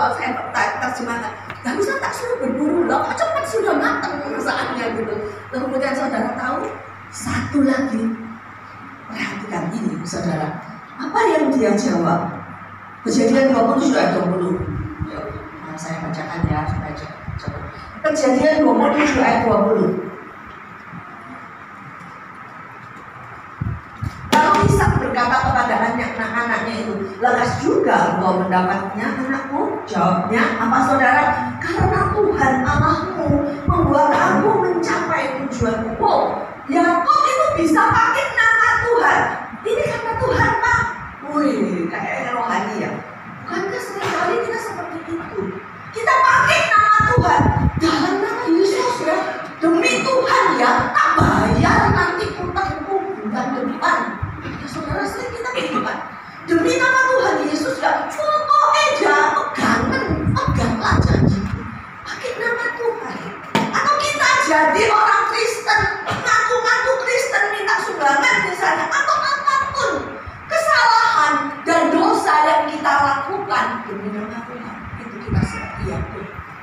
kalau saya terjemahkan, gak usah tak suruh berburu loh, kok cepat sudah matang saatnya gitu. Kemudian saudara tahu satu lagi, perhatikan ini saudara, apa yang dia jawab? Kejadian 27 ayat 20. Yuk, saya bacakan ya supaya cepat. Kejadian 27 ayat 20. Lalu Ishak berkata kepada anak-anaknya itu, lekas juga engkau mendapatnya anakku. Jawabnya apa saudara? Karena Tuhan Allahmu membuat aku mencapai tujuanku. Oh, Yakub itu bisa pakai nama Tuhan. Ini karena Tuhan Pak. Wih, kayak rohani ya. Bukankah seringkali kita seperti itu? Kita pakai nama Tuhan dalam nama Yesus ya. Demi Tuhan ya, tak bayar nanti utangku bulan depan. Ya saudara, sering kita gitu kan. Demi nama Tuhan Yesus ya, pokoknya peganglah janji. Pakai nama Tuhan. Atau kita jadi orang Kristen, ngaku-ngaku Kristen, minta sumbangan misalnya, atau apapun kesalahan dan dosa yang kita lakukan demi nama Tuhan, itu kita seperti itu.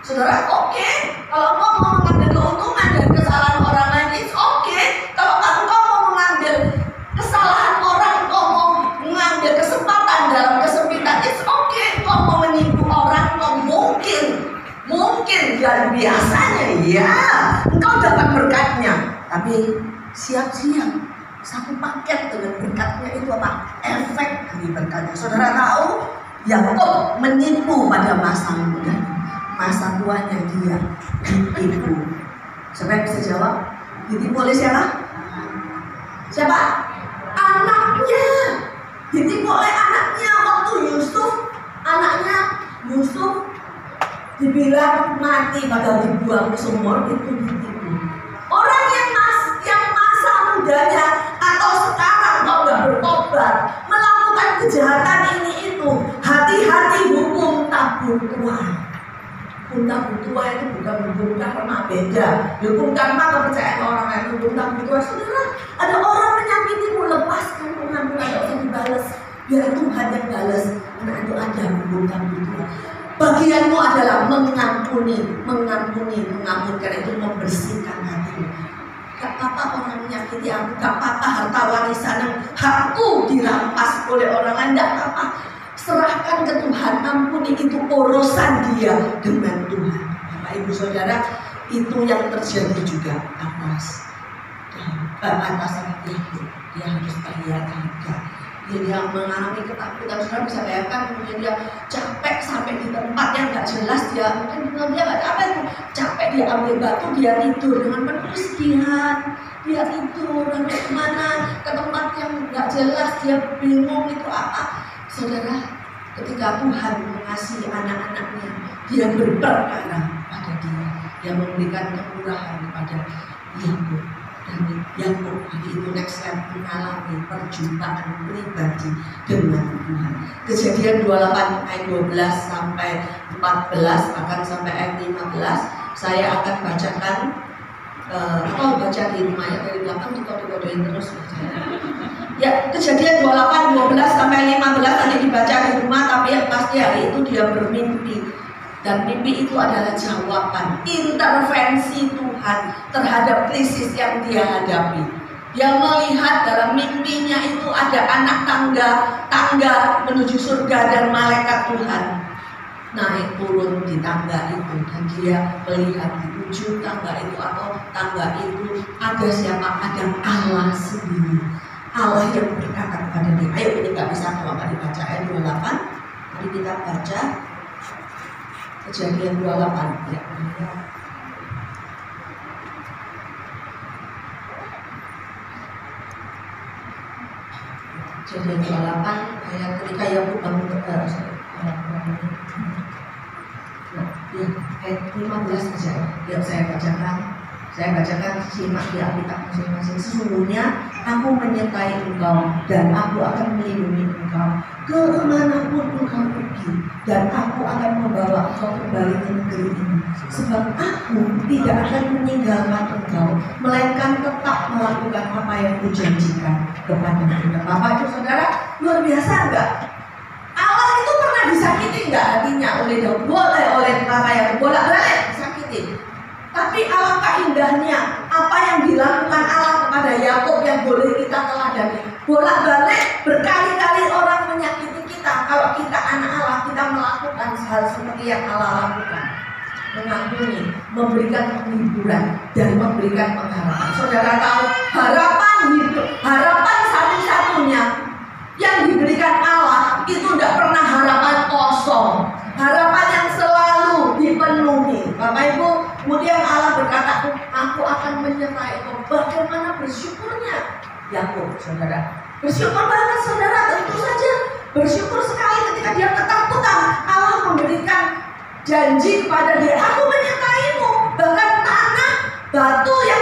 Saudara, oke, kalau kau mau mengambil keuntungan dari kesalahan orang lain, it's okay. Kalau kau mau mengambil kesalahan orang, kau mau mengambil kesempatan dalam kesempitan, it's okay. Kau mau menipu orang, kau mungkin dan biasanya ya engkau dapat berkatnya, tapi siap-siap satu paket dengan berkatnya itu apa? Efek dari berkatnya. Saudara tahu, Yakub menipu pada masa muda, masa tuanya dia ditipu. Siapa bisa jawab? Ditipu oleh siapa? Siapa? Anaknya. Ditipu oleh anaknya waktu anaknya Yusuf dibilang mati pada dibuang ke sumur, itu ditipu. Orang yang masa mudanya atau sekarang kalau nggak bertobat melakukan kejahatan ini itu, hati-hati hukum tabur tuai. Hukum tabur tuai itu bukan hukum karma, beda. Hukum karma kepercayaan orang lain. Hukum tabur tuai, saudara, ada orang menyakitimu, lepaskan pengampunan, tidak usah dibalas, biar Tuhan yang balas. Nah itu ada hukum tabur tuai. Bagianmu adalah mengampunkan, itu membersihkan hatimu. Gak apa-apa orang menyakiti aku, gak apa-apa harta warisan yang hakku dirampas oleh orang lain, gak apa-apa. Serahkan ke Tuhan, ampuni, itu urusan dia dengan Tuhan. Bapak Ibu Saudara, itu yang terjadi juga atas itu. Dia harus bayar harga. Dia mengalami ketakutan. Saudara bisa bayangkan, kemudian dia capek sampai di tempat yang gak jelas. Dia mungkin dia gak capek, capek dia ambil batu, dia tidur dengan penuh kesedihan. Dia tidur dan kemana, ke tempat yang gak jelas, dia bingung itu apa. Saudara, ketika Tuhan mengasihi anak-anaknya, dia berperkara pada dia memberikan kemurahan kepada Yakub. Dan Yakub hari itu next time mengalami perjumpaan pribadi dengan Tuhan. Kejadian 28 ayat 12 sampai 14, bahkan sampai ayat 15, saya akan bacakan. Atau baca di rumah ya, dari belakang dikode-kodein terus. Ya, Kejadian 28, 12 sampai 15 tadi dibaca di rumah, tapi yang pasti hari itu dia bermimpi. Dan mimpi itu adalah jawaban intervensi Tuhan terhadap krisis yang dia hadapi. Dia melihat dalam mimpinya itu ada anak tangga menuju surga dan malaikat Tuhan naik turun di tangga itu, dan dia melihat di ujung tangga itu atau tangga itu ada siapa? Ada Allah sendiri. Allah yang berkata kepada dia, ayo ini gak bisa kalau gak dibaca ayat 28. Mari kita baca Kejadian 28 ya. Kejadian 28 ayat ketika Yakub bangun ayat 15 saja yang saya bacakan. Saya bacakan, simak di Alkitab masing-masing. Sesungguhnya aku menyertai engkau dan aku akan melindungi engkau kemanapun engkau pergi, dan aku akan membawa engkau kembali ke negeri ini. Sebab aku tidak akan meninggalkan engkau, melainkan tetap melakukan apa yang kujanjikan kepada engkau. Bapak Ibu Saudara, luar biasa enggak? Allah itu pernah disakiti enggak hatinya oleh Daud? indahnya apa yang dilakukan Allah kepada Yakub yang boleh kita teladani. Bolak-balik berkali-kali orang menyakiti kita. Kalau kita anak Allah, kita melakukan hal seperti yang Allah lakukan. Mengampuni, memberikan penghiburan, dan memberikan pengharapan. Saudara tahu, harapan hidup, harapan satu-satunya yang diberikan Allah itu tidak pernah harapan kosong, harapan yang selalu dipenuhi. Bapak Ibu, kemudian Allah berkata, aku akan menyertai engkau. Bagaimana bersyukurnya Yakub, saudara? Bersyukur banget, saudara. Tentu saja bersyukur sekali ketika dia ketakutan. Allah memberikan janji kepada dia, aku menyertaimu. Bahkan tanah, batu yang